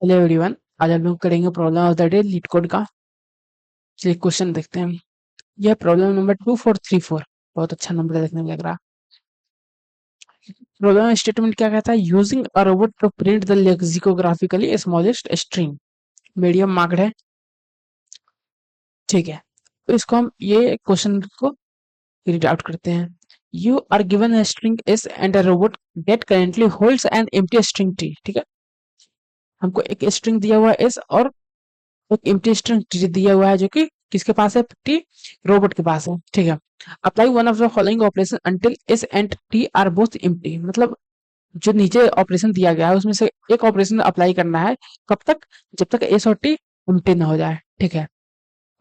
Hello everyone. आज हम लोग करेंगे problem of the day leet code का। चलिए क्वेश्चन देखते हैं। यह प्रॉब्लम नंबर 2434। बहुत अच्छा नंबर देखने में लग रहा। प्रॉब्लम स्टेटमेंट क्या कहता है? Using a robot to print the lexicographically smallest string. Medium marked है, ठीक है। तो इसको हम ये क्वेश्चन को रीड आउट करते हैं। You are given a string s and a robot that currently holds an empty string t। ठीक है, हमको एक स्ट्रिंग दिया हुआ है s और एक एम्प्टी स्ट्रिंग टी दिया हुआ है जो कि किसके पास है? टी रोबोट के पास है, ठीक है। Apply one of the following operation until S and T R both empty. मतलब जो नीचे ऑपरेशन दिया गया है उसमें से एक ऑपरेशन अप्लाई करना है। कब तक? जब तक एस और टी एम्प्टी ना हो जाए, ठीक है।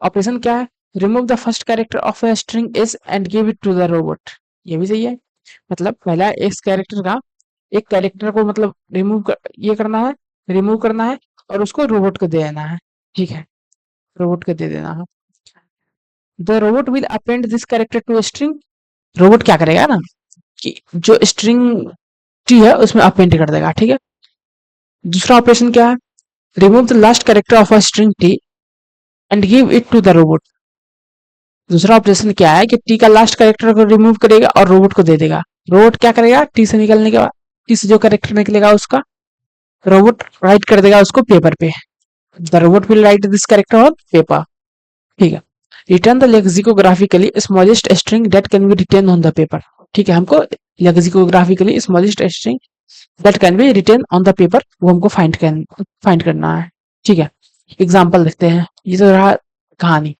ऑपरेशन क्या है? Remove the first character of a string S and give it to the robot. ये भी सही है। मतलब पहला इस कैरेक्टर का एक कैरेक्टर को मतलब ये करना है, रिमूव करना है और उसको रोबोट को दे देना है, ठीक है। रोबोट को दे देना है। The robot will append this character to string. Robot क्या करेगा ना कि जो स्ट्रिंग टी है उसमें अपेंड कर देगा, ठीक है। दूसरा ऑपरेशन क्या है? Remove the last character of a string T and give it to the robot. दूसरा ऑपरेशन क्या है कि टी का लास्ट कैरेक्टर को रिमूव करेगा और रोबोट को दे देगा। रोबोट क्या करेगा? टी से निकलने के बाद टी से जो कैरेक्टर निकलेगा उसका रोबोट राइट कर देगा उसको पेपर पे। The robot will write this character on paper, ठीक है। Return the lexicographically smallest string that can be written on the paper. ठीक है, हमको lexicographically smallest string that can be written on the paper वो हमको find करना है, ठीक है। एग्जाम्पल देखते हैं। ये तो रहा कहानी।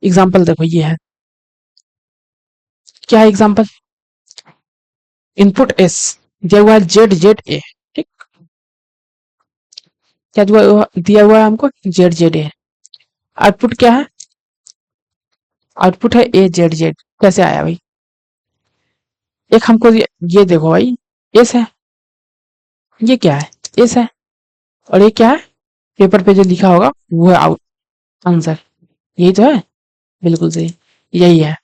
एग्जाम्पल देखो ये है। क्या है एग्जाम्पल? इनपुट एस दिया हुआ है जेड जेड ए, ठीक। क्या दिया हुआ है हमको? Z Z A. आउटपुट क्या है? आउटपुट है ए जेड जेड। कैसे आया भाई? एक हमको ये देखो भाई, एस है, ये क्या है? एस है, और ये क्या है? पेपर पे जो लिखा होगा वो है आउट आंसर। यही तो है, बिल्कुल सही, यही है,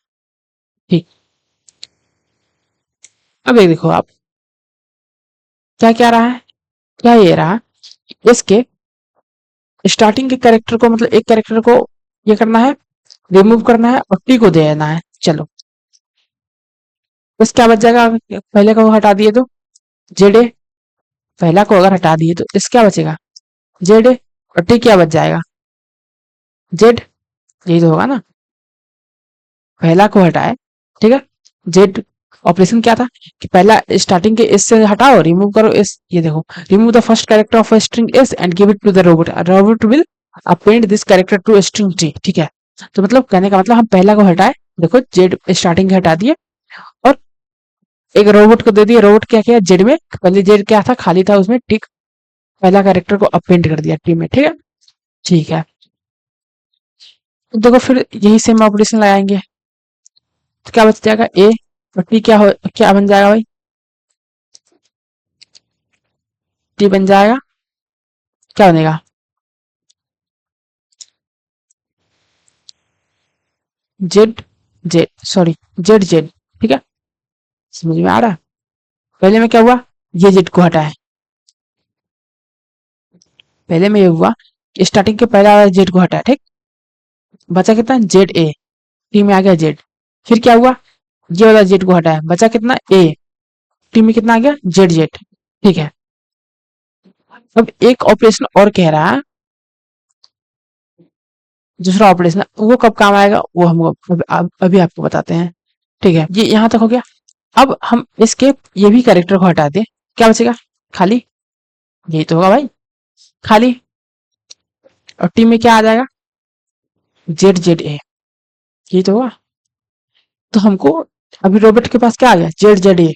ठीक। अब एक देखो आप, क्या क्या रहा है? क्या ये रहा? इसके स्टार्टिंग के कैरेक्टर को मतलब एक कैरेक्टर को ये करना है, रिमूव करना है और टी को दे देना है। चलो, बस क्या बच जाएगा? पहले को हटा दिए तो जेड ए। पहला को अगर हटा दिए तो इस क्या बचेगा? Z A. और टी क्या बच जाएगा? जेड। यही तो होगा ना। पहला को हटाए, ठीक है। जेड ऑपरेशन क्या था कि पहला स्टार्टिंग के एस से हटाओ, रिमूव करो एस। ये देखो, remove the first character of string S and give it to the robot. Robot will append this character to string T, ठीक है। तो मतलब कहने का मतलब हम पहला को हटाए, देखो जेड स्टार्टिंग के हटा दिए और एक रोबोट को दे दिए। रोबोट क्या किया? जेड में पहले जेड क्या था? खाली था, उसमें टिक पहला कैरेक्टर को अपेंड कर दिया टी में, ठीक है। ठीक है, तो देखो फिर यही सेम ऑपरेशन लगाएंगे तो क्या बच जाएगा? ए और टी क्या बन जाएगा भाई? टी बन जाएगा, क्या बनेगा? Z Z, sorry, Z Z, ठीक है। समझ में आ रहा है? पहले में क्या हुआ? ये जेड को हटाए। पहले में ये हुआ कि स्टार्टिंग के पहला वाला जेड को हटाया, ठीक। बचा कितना? Z A. टी में आ गया जेड। फिर क्या हुआ? ये वाला जेड को हटाया, बचा कितना? ए। टी में कितना आ गया? जेड जेड, ठीक है। अब एक ऑपरेशन और कह रहा है, दूसरा ऑपरेशन, वो कब काम आएगा वो हम अभी आपको बताते हैं, ठीक है। ये यहां तक हो गया। अब हम इसके ये भी कैरेक्टर को हटा दें, क्या बचेगा? खाली। यही तो होगा भाई, खाली। और टी में क्या आ जाएगा? Z Z A. यही तो होगा। तो हमको अभी रोबोट के पास क्या आ गया? Z Z A.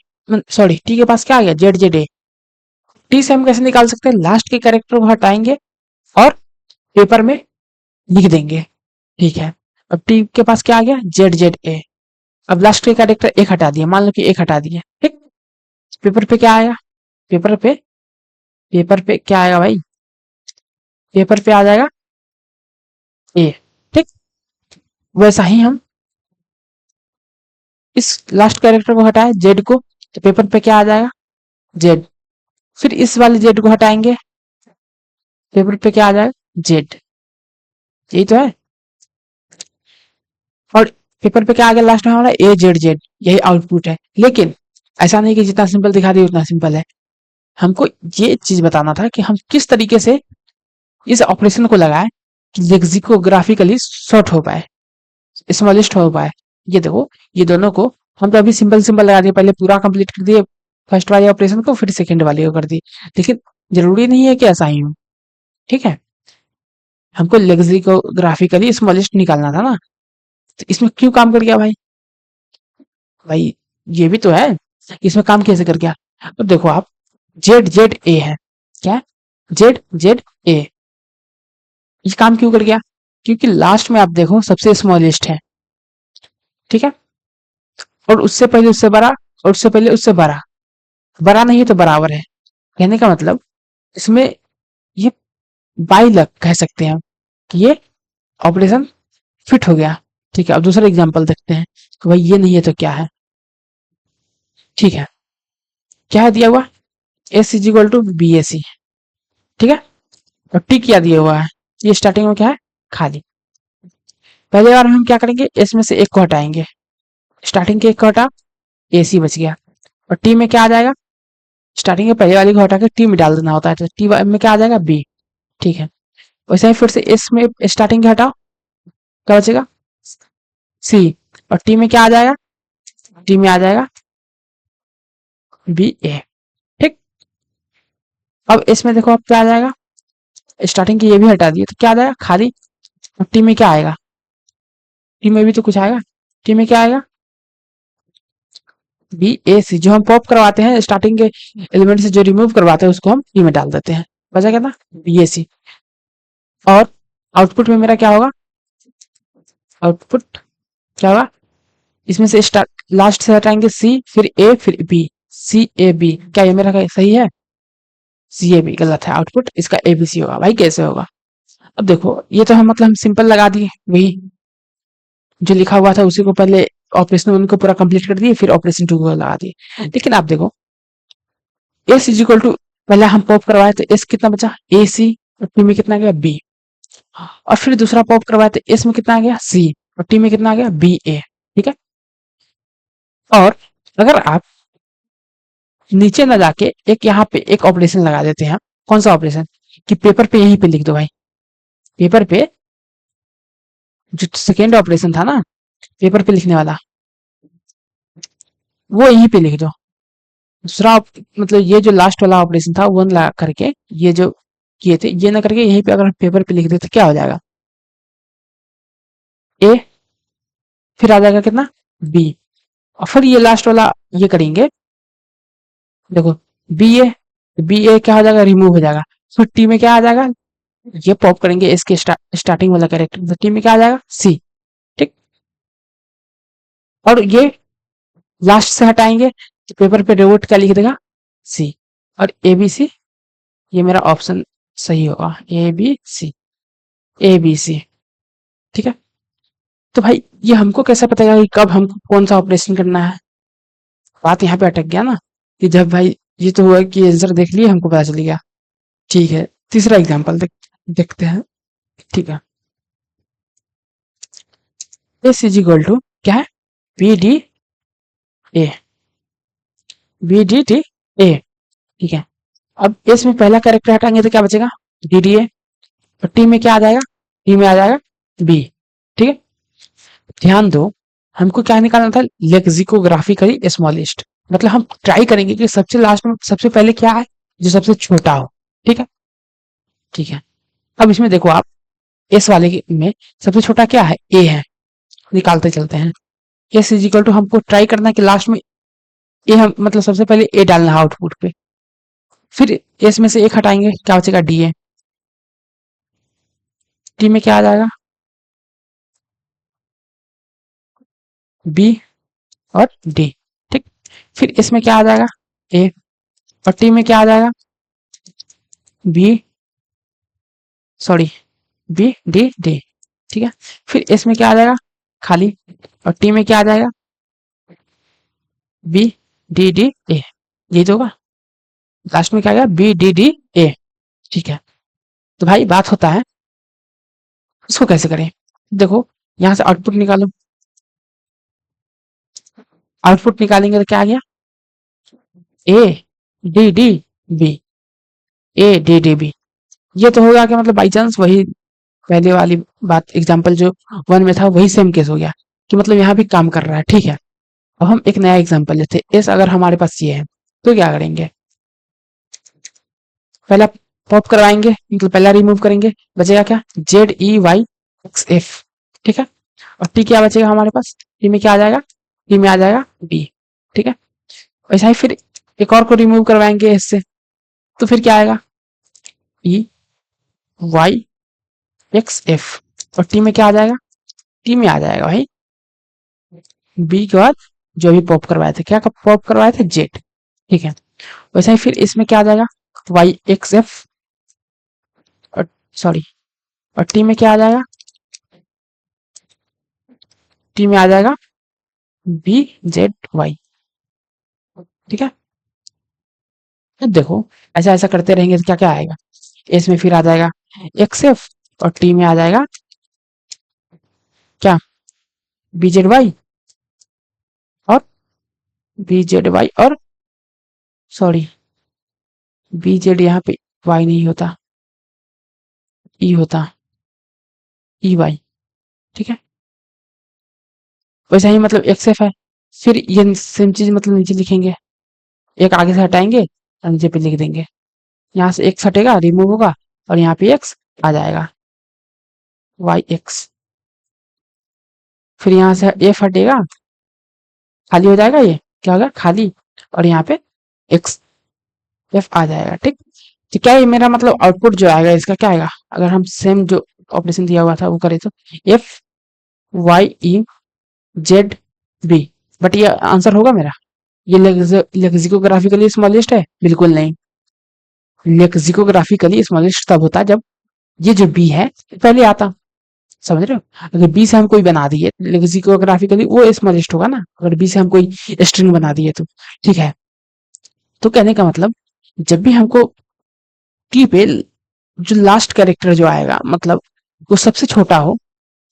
Sorry, T के पास क्या आ गया? Z Z A. टी से हम कैसे निकाल सकते हैं? लास्ट के कैरेक्टर को हटाएंगे और पेपर में लिख देंगे, ठीक है। अब टी के पास क्या आ गया? Z Z A. अब लास्ट के कैरेक्टर एक हटा दिया, मान लो कि एक हटा दिया, ठीक। पेपर पे क्या आएगा? पेपर पे पेपर पे क्या आएगा भाई? पेपर पे आ जाएगा ए, ठीक। वैसा ही हम इस लास्ट कैरेक्टर को हटाए जेड को, तो पेपर पे क्या आ जाएगा? जेड। फिर इस वाले जेड को हटाएंगे, पेपर पे क्या आ जाएगा, जेड, यही तो है। और पेपर पे क्या आ गया लास्ट में हमारा, ए जेड जेड, यही आउटपुट है। लेकिन ऐसा नहीं कि जितना सिंपल दिखा दिए उतना सिंपल है, हमको ये चीज बताना था कि हम किस तरीके से इस ऑपरेशन को लगाए कि लेक्सिकोग्राफिकली शॉर्ट हो पाए, स्मॉलेस्ट हो पाए। ये देखो, ये दोनों को हम तो अभी सिंपल सिंपल लगा दिए, पहले पूरा कंप्लीट कर दिए फर्स्ट वाले ऑपरेशन को, फिर सेकंड वाले को कर दिए। लेकिन जरूरी नहीं है कि ऐसा ही हो, ठीक है। हमको लेक्सिकोग्राफिकली स्मॉलेस्ट निकालना था ना, तो इसमें क्यों काम कर गया भाई, भाई ये भी तो है, इसमें काम कैसे कर गया। तो देखो आप, जेड जेड ए है, क्या, जेड जेड ए, ये काम क्यों कर गया, क्योंकि लास्ट में आप देखो सबसे स्मॉलेस्ट है, ठीक है। और उससे पहले उससे बड़ा, और उससे पहले उससे बड़ा, बड़ा नहीं है तो बराबर है। कहने का मतलब इसमें ये बाई लक कह सकते हैं हम कि ये ऑपरेशन फिट हो गया। ठीक है, अब दूसरा एग्जांपल देखते हैं कि भाई ये नहीं है तो क्या है। ठीक है, क्या है दिया हुआ, S is equal to B A C, ठीक है। और टी क्या दिया हुआ है, ये स्टार्टिंग में क्या है, खाली। पहले बार हम क्या करेंगे, एस में से एक को हटाएंगे, स्टार्टिंग के एक को हटा, ए सी बच गया। और टी में क्या आ जाएगा, स्टार्टिंग के पहले वाले को हटा के टी में डाल देना होता है, तो टी में क्या आ जाएगा, बी, ठीक है। वैसे ही फिर से एस में स्टार्टिंग के हटाओ, क्या बचेगा, सी। और टी में क्या आ जाएगा, टी में आ जाएगा बी ए, ठीक। अब इसमें देखो अब क्या आ जाएगा, स्टार्टिंग की ये भी हटा दिए तो क्या आ जाएगा, खाली। और टी में क्या आएगा, टी में भी तो कुछ आएगा, टी में क्या आएगा, बी ए सी। जो हम पॉप करवाते हैं स्टार्टिंग के एलिमेंट से, जो रिमूव करवाते हैं उसको हम टी में डाल देते हैं, बचा क्या था, बी ए सी। और आउटपुट में मेरा क्या होगा, आउटपुट क्या होगा, इसमें से स्टार्ट लास्ट से हटाएंगे सी, फिर ए, फिर बी, सी ए बी। क्या ये मेरा सही है, सी ए बी गलत है, आउटपुट इसका ए बी सी होगा। भाई कैसे होगा, अब देखो ये तो हम मतलब हम सिंपल लगा दिए, वही जो लिखा हुआ था उसी को पहले ऑपरेशन उनको पूरा कंप्लीट कर दिए, फिर ऑपरेशन टू को लगा दिए। लेकिन आप देखो, एस इज इक्वल टू, पहले हम पॉप करवाए तो एस कितना बचा, ए सी। और टी में कितना गया, बी। और फिर दूसरा पॉप करवाए तो एस में कितना आ गया, सी। और टी में कितना आ गया, बी ए, ठीक है। और अगर आप नीचे ना जाके एक यहाँ पे एक ऑपरेशन लगा देते हैं, कौन सा ऑपरेशन, कि पेपर पे यहीं पे लिख दो भाई, पेपर पे जो सेकेंड ऑपरेशन था ना, पेपर पे लिखने वाला, वो यहीं पे लिख दो। दूसरा मतलब ये जो लास्ट वाला ऑपरेशन था वो लगा करके, ये जो किए थे ये ना करके यहीं पे अगर पेपर पे लिख दे तो क्या हो जाएगा, ए, फिर आ जाएगा कितना, बी। और फिर ये लास्ट वाला ये करेंगे, देखो, बी ए, बी ए क्या हो जाएगा, रिमूव हो जाएगा। फिर टी में क्या आ जाएगा, ये पॉप करेंगे इसके स्टार्टिंग वाला कैरेक्टर, तो टी में क्या आ जाएगा, सी, ठीक। और ये लास्ट से हटाएंगे तो पेपर पे रिवोट क्या लिख देगा, सी। और ए बी सी, ये मेरा ऑप्शन सही होगा, A B C, A B C, ठीक है। तो भाई ये हमको कैसे पता चलेगा कि कब हमको कौन सा ऑपरेशन करना है, बात यहाँ पे अटक गया ना, कि जब भाई ये तो हुआ कि आंसर देख लिए हमको पता चल गया। ठीक है, तीसरा एग्जांपल देखते हैं, ठीक है। एस इज इक्वल टू क्या है, B D A, B D T A, ठीक है। अब एस में पहला कैरेक्टर हटाएंगे तो क्या बचेगा, डी डी ए। और टी में क्या आ जाएगा, टी में आ जाएगा बी, ठीक है। ध्यान दो, हमको क्या निकालना था, लेक्सिकोग्राफिकली स्मॉलेस्ट, मतलब हम ट्राई करेंगे कि सबसे लास्ट में सबसे पहले क्या है, जो सबसे छोटा हो, ठीक है, ठीक है। अब इसमें देखो आप, एस वाले में सबसे छोटा क्या है, ए है, निकालते चलते हैं। एस इज इक्वल टू, हमको ट्राई करना है कि लास्ट में ए, हम मतलब सबसे पहले ए डालना है आउटपुट पे। फिर एस में से एक हटाएंगे, क्या बचेगा, डी ए। टी में क्या आ जाएगा, बी और डी, ठीक। फिर इसमें क्या आ जाएगा, ए। और टी में क्या आ जाएगा, B, sorry, B D D, ठीक है। फिर इसमें क्या आ जाएगा, खाली। और टी में क्या आ जाएगा, बी डी डी ए, यही तो होगा। लास्ट में क्या आएगा, बी डी डी ए, ठीक है। तो भाई बात होता है, उसको कैसे करें? देखो, यहाँ से आउटपुट निकालो, आउटपुट निकालेंगे तो क्या आ गया? A D D B, A D D B. ये तो होगा कि मतलब बाई चांस वही पहले वाली बात, एग्जाम्पल जो वन में था वही सेम केस हो गया, कि मतलब यहाँ भी काम कर रहा है, ठीक है। अब हम एक नया एग्जाम्पल लेते हैं, एस अगर हमारे पास ये है तो क्या करेंगे? पहला पॉप करवाएंगे, मतलब पहला रिमूव करेंगे, बचेगा क्या? Z E Y X F, ठीक है। और टी क्या बचेगा हमारे पास? टी में क्या आ जाएगा? टी में आ जाएगा बी, ठीक है। वैसा ही फिर एक और को रिमूव करवाएंगे इससे, तो फिर क्या आएगा? E Y X F. और टी में क्या आ जाएगा? टी में आ जाएगा भाई बी के बाद जो भी पॉप करवाए थे, क्या पॉप करवाए थे? जेड, ठीक है। वैसा ही फिर इसमें क्या आ जाएगा? वाई एक्स एफ, और सॉरी, और टी में क्या आ जाएगा? टी में आ जाएगा बी जेड वाई, ठीक है। अब देखो, ऐसा ऐसा करते रहेंगे तो क्या क्या आएगा? इसमें फिर आ जाएगा एक्स एफ, और टी में आ जाएगा क्या? बी जेड वाई, और बी जेड वाई, और सॉरी, बी जेड यहाँ पे वाई नहीं होता, ई होता, ई वाई, ठीक है। वैसे ही मतलब एक्स एफ है, फिर ये सेम चीज मतलब नीचे लिखेंगे, एक आगे से हटाएंगे और नीचे पे लिख देंगे। यहाँ से एक्स हटेगा, रिमूव होगा, और यहाँ पे एक्स आ जाएगा, वाई एक्स। फिर यहाँ से एफ हटेगा, खाली हो जाएगा, ये क्या होगा? खाली, और यहाँ पे एक्स एफ आ जाएगा, ठीक। तो क्या ये मेरा मतलब आउटपुट जो आएगा इसका क्या आएगा? अगर हम सेम जो ऑपरेशन दिया हुआ था वो करें तो F Y E Z B, but ये आंसर होगा मेरा? ये लेक्सिकोग्राफिकली स्मॉलेस्ट है? बिल्कुल नहीं। लेक्सिकोग्राफिकली स्मॉलेस्ट तब होता जब ये जो बी है पहले आता, समझ रहे हो? अगर बी से हम कोई बना दिए लेक्सिकोग्राफिकली वो स्मॉलेस्ट होगा ना, अगर बी से हम कोई स्ट्रिंग बना दिए तो, ठीक है। तो कहने का मतलब, जब भी हमको की पे जो लास्ट कैरेक्टर जो आएगा, मतलब वो सबसे छोटा हो,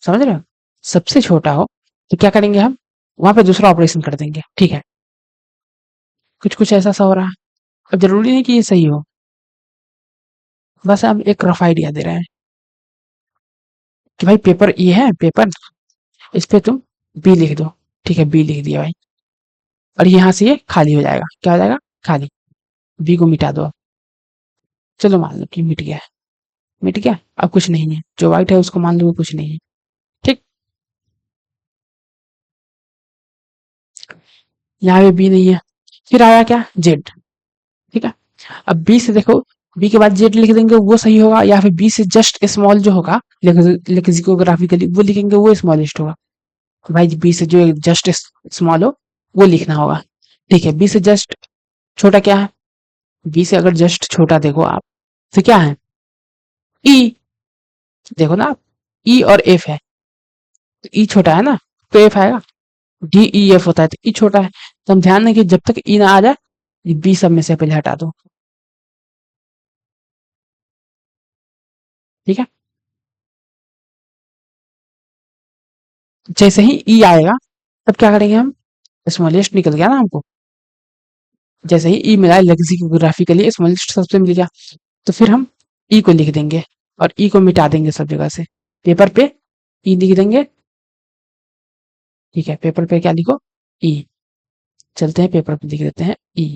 समझ रहे हो? सबसे छोटा हो, तो क्या करेंगे हम? वहां पे दूसरा ऑपरेशन कर देंगे, ठीक है। कुछ कुछ ऐसा सा हो रहा है। अब जरूरी नहीं कि ये सही हो, बस हम एक रफ आइडिया दे रहे हैं कि भाई पेपर ये है पेपर, इस पे तुम बी लिख दो, ठीक है। बी लिख दिया भाई, और यहाँ से ये खाली हो जाएगा, क्या हो जाएगा? खाली। बी को मिटा दो। चलो मान लो कि मिट गया है, मिट गया, अब कुछ नहीं है, जो व्हाइट है उसको मान लो कि कुछ नहीं है, ठीक। यहाँ पे बी नहीं है, फिर आया क्या? जेड, ठीक है। अब बी से देखो, बी के बाद जेड लिख देंगे वो सही होगा, या फिर बी से जस्ट स्मॉल जो होगा लेक्सिकोग्राफिकली वो लिखेंगे वो स्मॉलेस्ट होगा। तो भाई बी से जो जस्ट स्मॉल हो वो लिखना होगा, ठीक है। बी से जस्ट छोटा क्या है? बी से अगर जस्ट छोटा देखो आप, तो क्या है? ई, देखो ना आप, ई और एफ है, तो ई छोटा है ना, तो एफ आएगा। डी ई एफ होता है तो ई छोटा है, तो हम ध्यान दें कि जब तक ई ना आ जाए, ये बी सब में से पहले हटा दो, ठीक है। जैसे ही ई आएगा, तब क्या करेंगे हम? स्मॉलेस्ट निकल गया ना हमको, जैसे ही ई मिला लेक्सिकोग्राफिकली स्मॉलेस्ट सबसे मिल गया, तो फिर हम ई को लिख देंगे, और ई को मिटा देंगे सब जगह से, पेपर पे ई लिख देंगे, ठीक है। पेपर पे क्या लिखो? ई। चलते हैं पेपर पे लिख देते हैं ई,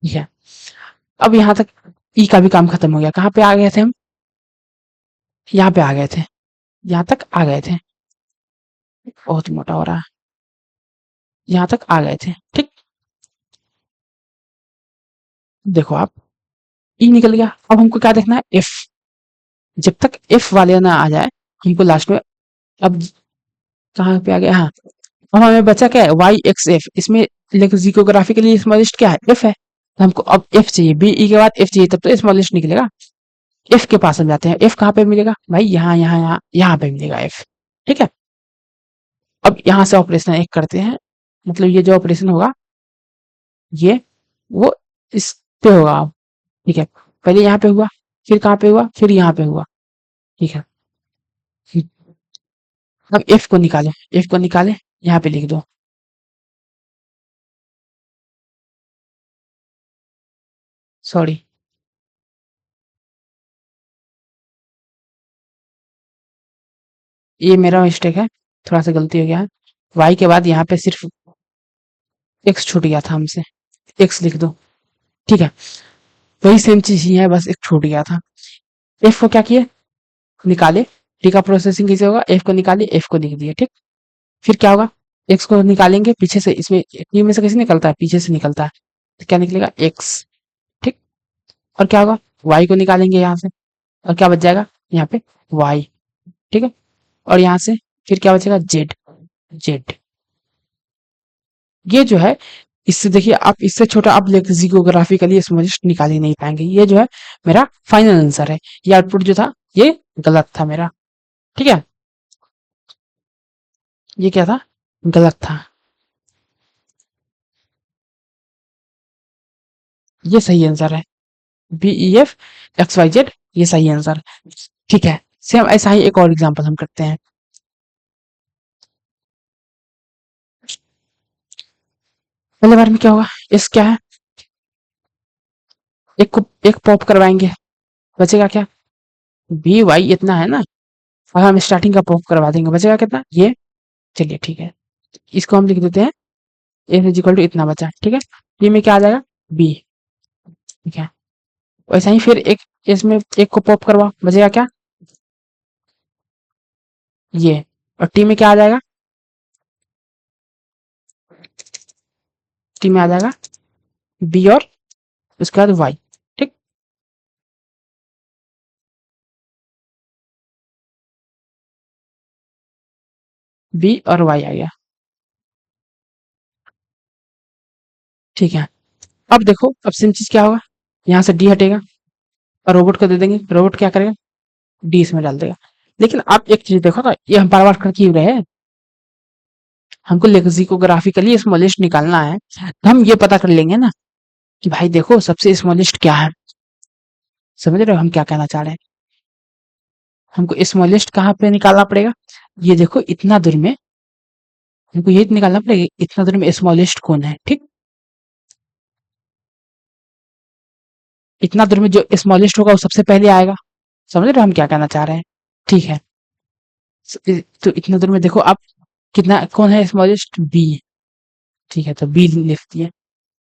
ठीक है। अब यहाँ तक ई का भी काम खत्म हो गया, कहाँ पे आ गए थे हम? यहाँ पे आ गए थे, यहाँ तक आ गए थे, बहुत मोटा हो रहा है, यहाँ तक आ गए थे, ठीक। देखो आप, ई निकल गया, अब हमको क्या देखना है? एफ। जब तक एफ वाले ना आ जाए, हमको लास्ट में, अब कहाँ पे आ गया? हाँ, अब हमें बचा क्या है? वाई एक्स एफ, इसमें लेक्सिकोग्राफिकली स्मॉलेस्ट क्या है? एफ है, तो हमको अब एफ चाहिए, बी ई के बाद एफ चाहिए, तब तो स्मॉलेस्ट निकलेगा। एफ के पास हम जाते हैं, एफ कहाँ पे मिलेगा भाई? यहाँ यहाँ यहाँ यहाँ पे मिलेगा एफ, ठीक है। अब यहाँ से ऑपरेशन एक करते हैं, मतलब ये जो ऑपरेशन होगा, ये वो इस पे होगा, ठीक है। पहले यहाँ पे हुआ, फिर कहाँ पे हुआ, फिर यहाँ पे हुआ। ठीक है, अब एफ को निकाले, एफ को निकाले, यहाँ पे लिख दो। सॉरी, ये मेरा मिस्टेक है, थोड़ा सा गलती हो गया है। वाई के बाद यहाँ पे सिर्फ एक्स छूट गया था हमसे, एक्स लिख दो। ठीक है, वही सेम चीज ही है, बस एक छूट गया था। एफ को क्या किए, निकाले। टी का प्रोसेसिंग कैसे होगा, एफ को निकाले, एफ को लिख दिए। ठीक, फिर क्या होगा, एक्स को निकालेंगे पीछे से, इसमें टी में से कैसे निकलता है, पीछे से निकलता है, तो क्या निकलेगा, एक्स। ठीक, और क्या होगा, वाई को निकालेंगे यहाँ से, और क्या बच जाएगा यहाँ पे, वाई। ठीक है, और यहाँ से फिर क्या बचेगा, जेड, जेड। ये जो है, इससे देखिए आप, इससे छोटा आप लेक्सिकोग्राफिकली स्मॉलेस्ट निकाल ही नहीं पाएंगे। ये जो है मेरा फाइनल आंसर है, ये आउटपुट जो था ये गलत था मेरा। ठीक है, ये क्या था, गलत था, ये सही आंसर है, B E F X Y Z, ये सही आंसर। ठीक है, सेम ऐसा ही एक और एग्जांपल हम करते हैं। पहले बार में क्या होगा, इस क्या है, एक को एक पॉप करवाएंगे, बचेगा क्या, बी वाई इतना है ना, और हम स्टार्टिंग का पॉप करवा देंगे, बचेगा कितना, ये। चलिए ठीक है, इसको हम लिख देते हैं, ए इज इक्वल टू इतना बचा। ठीक है, बी में क्या आ जाएगा, बी। ठीक है, वैसा ही फिर एक इसमें एक को पॉप करवा, बचेगा क्या, ये। और टी में क्या आ जाएगा, टी में आ जाएगा बी और उसके बाद वाई। ठीक, बी और वाई आ गया। ठीक है, अब देखो, अब सेम चीज क्या होगा, यहाँ से डी हटेगा और रोबोट को दे देंगे, रोबोट क्या करेगा, डी इसमें डाल देगा। लेकिन आप एक चीज देखो ना, ये हम बार बार कर क्यों रहे हैं, हमको लेक्सिकोग्राफिकली स्मॉलेस्ट निकालना है, तो हम ये पता कर लेंगे ना कि भाई देखो सबसे स्मॉलेस्ट क्या है। समझ रहे हो हम क्या कहना चाह रहे हैं, हमको स्मॉलेस्ट कहाँ पे निकालना पड़ेगा, ये देखो इतना दूर में, हमको ये निकालना पड़ेगा इतना दूर में स्मॉलेस्ट कौन है। ठीक, इतना दूर में जो स्मॉलेस्ट होगा वो सबसे पहले आएगा। समझ रहे हो हम क्या कहना चाह रहे हैं। ठीक है, तो इतना दूर में देखो आप, कितना कौन है स्मॉलेस्ट, बी। ठीक है, तो बी लिख दिए।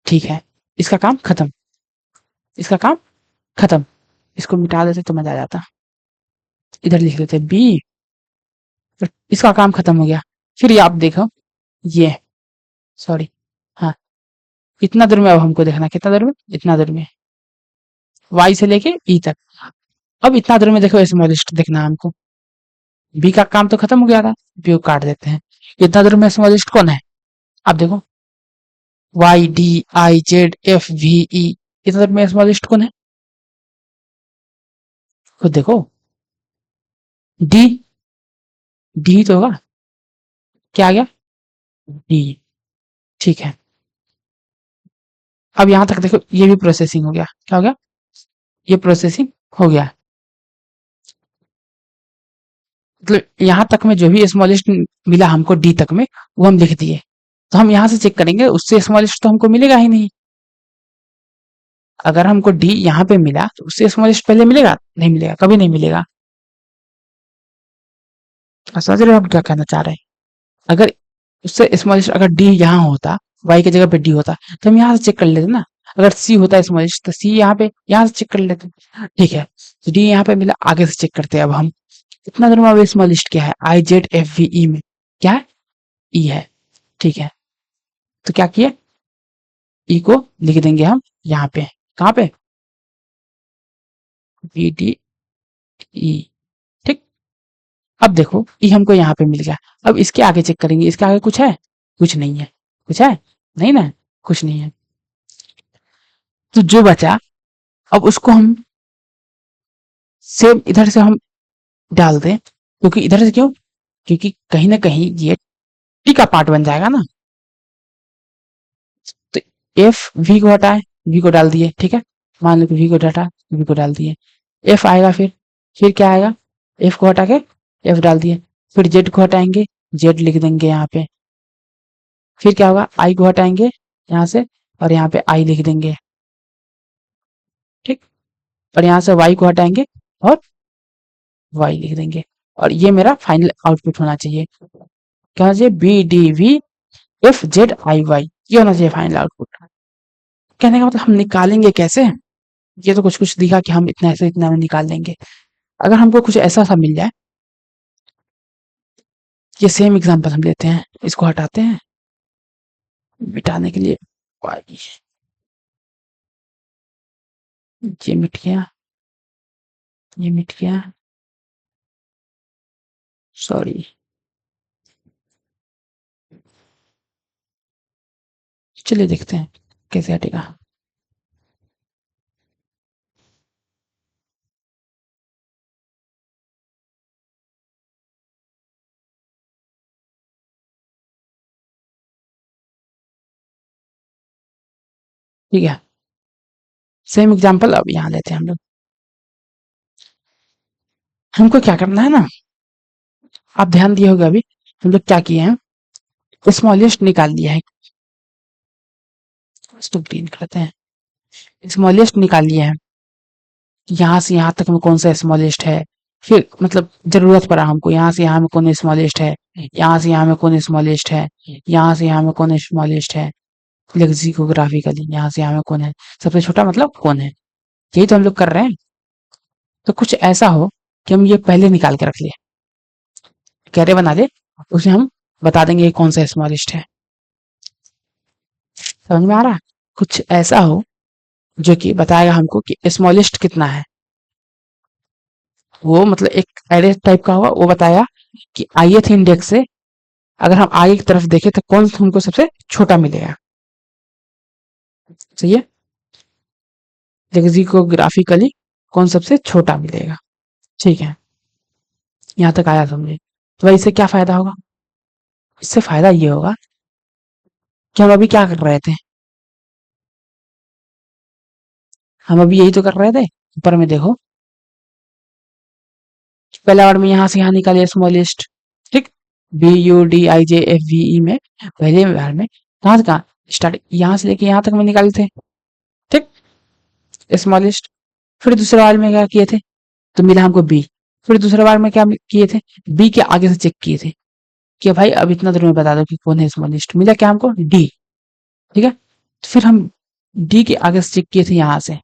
ठीक है, इसका काम खत्म, इसका काम खत्म, इसको मिटा देते तो मजा आ जाता, इधर लिख देते बी, तो इसका काम खत्म हो गया। फिर ये आप देखो, ये, सॉरी, हाँ, इतना दूर में अब हमको देखना, कितना दूर में, इतना दूर में, वाई से लेके ई तक। अब इतना दूर में देखो स्मॉलेस्ट देखना है हमको, बी का काम तो खत्म हो गया था, बी को काट देते हैं। इतना दूर में स्मॉलेस्ट कौन है, आप देखो, Y D I Z F V E, इतना दूर में स्मॉलेस्ट कौन है, खुद देखो, डी, डी तो होगा, क्या आ गया, डी। ठीक है, अब यहां तक देखो, ये भी प्रोसेसिंग हो गया, क्या हो गया, ये प्रोसेसिंग हो गया। मतलब यहाँ तक में जो भी स्मॉलेस्ट मिला हमको डी तक में, वो हम लिख दिए। तो हम यहाँ से चेक करेंगे, उससे स्मॉलेस्ट तो हमको मिलेगा ही नहीं। अगर हमको डी यहाँ पे मिला तो उससे स्मॉलेस्ट पहले मिलेगा, नहीं मिलेगा, कभी नहीं मिलेगा। आप समझ रहे हो हम क्या कहना चाह रहे हैं, अगर उससे स्मॉलेस्ट अगर डी यहाँ होता, वाई की जगह पे डी होता, तो हम यहाँ से चेक कर लेते ना। अगर सी होता स्मॉलेस्ट तो सी यहाँ पे, यहाँ से चेक कर लेते। ठीक है, तो डी यहाँ पे मिला, आगे से चेक करते हैं अब हम, इतना दूर में अब स्मॉलेस्ट क्या है, आई जेड एफ वी ई में क्या है, ई है। ठीक है, तो क्या किए, ई को लिख देंगे हम यहाँ पे, कहाँ पे, बी डी ई। ठीक, अब देखो ई हमको यहाँ पे मिल गया। अब इसके आगे चेक करेंगे, इसके आगे कुछ है, कुछ नहीं है, कुछ है, नहीं ना, कुछ नहीं है। तो जो बचा, अब उसको हम सेम इधर से हम डाल दें, क्योंकि इधर से क्यों, क्योंकि कहीं ना कहीं ये टी का पार्ट बन जाएगा ना। तो एफ वी को हटाए, वी को डाल दिए। ठीक है, मान लो कि वी को हटा, वी को डाल दिए। एफ आएगा, फिर क्या आएगा, एफ को हटा के एफ डाल दिए, फिर जेड को हटाएंगे, जेड लिख देंगे यहाँ पे, फिर क्या होगा, आई को हटाएंगे यहाँ से और यहाँ पे आई लिख देंगे, ठीक। और यहाँ से वाई को हटाएंगे और वाई लिख देंगे, और ये मेरा फाइनल आउटपुट होना चाहिए। क्या होना चाहिए, B D V F Z I Y, ये होना चाहिए फाइनल आउटपुट। कहने का मतलब हम निकालेंगे कैसे, ये तो कुछ कुछ दिखा कि हम इतना ऐसे इतना में निकाल लेंगे। अगर हमको कुछ ऐसा सा मिल जाए, ये सेम एग्जांपल हम लेते हैं, इसको हटाते हैं मिटाने के लिए, वाई, ये मिट गया, ये मिट गया, सॉरी, चलिए देखते हैं कैसे हटेगा। ठीक है, सेम एग्जांपल अब यहाँ लेते हैं हम लोग। हमको क्या करना है ना, आप ध्यान दिए होगा, अभी हम लोग क्या किए हैं, स्मॉलेस्ट निकाल लिया है, इसको ग्रीन करते हैं, स्मॉलेस्ट निकाल लिया है, यहाँ से यहाँ तक में कौन सा स्मॉलेस्ट है, फिर मतलब जरूरत पड़ा हमको, यहाँ से यहाँ में कौन स्मॉलेस्ट है, यहाँ से यहाँ में कौन स्मॉलेस्ट है, यहाँ से यहाँ में कौन स्मॉलेस्ट है, लेक्सिकोग्राफिकली यहाँ से यहाँ में कौन है, सबसे छोटा मतलब कौन है, यही तो हम लोग कर रहे हैं। तो कुछ ऐसा हो कि हम ये पहले निकाल के रख ले, कैरे बना ले, उसे हम बता देंगे ये कौन सा स्मॉलेस्ट है, समझ में आ रहा है। कुछ ऐसा हो जो कि बताएगा हमको कि स्मॉलेस्ट कितना है, वो मतलब एक एरे टाइप का होगा, वो बताया कि ith इंडेक्स से अगर हम आगे की तरफ देखें तो कौन हमको सबसे छोटा मिलेगा, सही है, लेक्सिकोग्राफिकली कौन सबसे छोटा मिलेगा, ठीक है, यहाँ तक आया समझे। तो भाई इससे क्या फायदा होगा, इससे फायदा ये होगा कि हम अभी क्या कर रहे थे, हम अभी यही तो कर रहे थे, ऊपर में देखो, पहला बार में यहाँ से यहाँ निकाले स्मॉलेस्ट, ठीक, B U D I J F V E में पहले बार में कहाँ से कहाँ स्टार्ट, यहाँ से लेके यहाँ तक में निकाले थे, ठीक, स्मॉलेस्ट। फिर दूसरे बार में क्या किए थे, तो मिला हमको बी, फिर दूसरे बार में क्या किए थे, बी के आगे से चेक किए थे कि भाई अब इतना देर में बता दो कि कौन है स्मॉलेस्ट, मिला क्या हमको, डी, ठीक है। तो फिर हम डी के आगे से चेक किए थे यहाँ से